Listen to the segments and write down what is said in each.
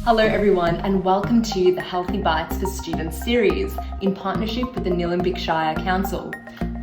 Hello everyone and welcome to the Healthy Bites for Students series in partnership with the Nillumbik Shire Council.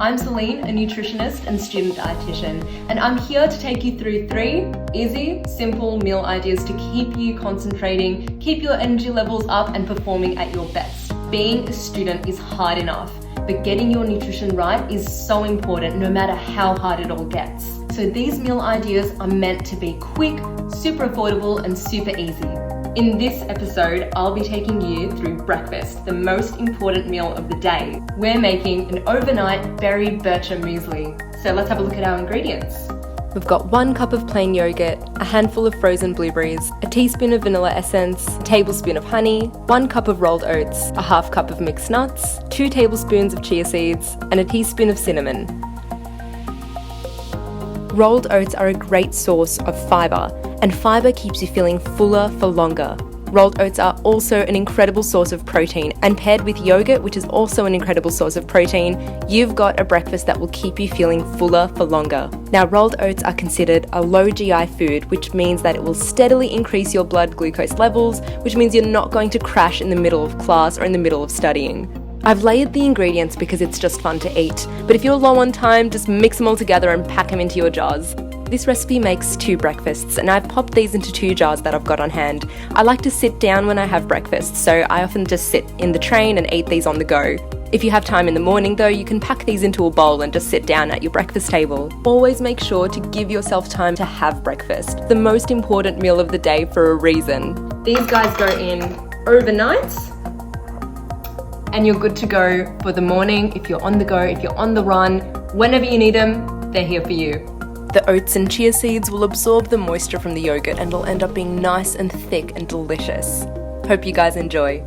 I'm Selin, a nutritionist and student dietitian, and I'm here to take you through 3 easy, simple meal ideas to keep you concentrating, keep your energy levels up and performing at your best. Being a student is hard enough, but getting your nutrition right is so important no matter how hard it all gets. So these meal ideas are meant to be quick, super affordable and super easy. In this episode, I'll be taking you through breakfast, the most important meal of the day. We're making an overnight berry bircher muesli. So let's have a look at our ingredients. We've got 1 cup of plain yogurt, a handful of frozen blueberries, a teaspoon of vanilla essence, a tablespoon of honey, 1 cup of rolled oats, a half cup of mixed nuts, 2 tablespoons of chia seeds, and a teaspoon of cinnamon. Rolled oats are a great source of fibre, and fibre keeps you feeling fuller for longer. Rolled oats are also an incredible source of protein, and paired with yogurt, which is also an incredible source of protein, you've got a breakfast that will keep you feeling fuller for longer. Now, rolled oats are considered a low GI food, which means that it will steadily increase your blood glucose levels, which means you're not going to crash in the middle of class or in the middle of studying. I've layered the ingredients because it's just fun to eat, but if you're low on time, just mix them all together and pack them into your jars. This recipe makes 2 breakfasts, and I've popped these into 2 jars that I've got on hand. I like to sit down when I have breakfast, so I often just sit in the train and eat these on the go. If you have time in the morning though, you can pack these into a bowl and just sit down at your breakfast table. Always make sure to give yourself time to have breakfast, the most important meal of the day for a reason. These guys go in overnight and you're good to go for the morning. If you're on the go, if you're on the run, whenever you need them, they're here for you. The oats and chia seeds will absorb the moisture from the yogurt and will end up being nice and thick and delicious. Hope you guys enjoy.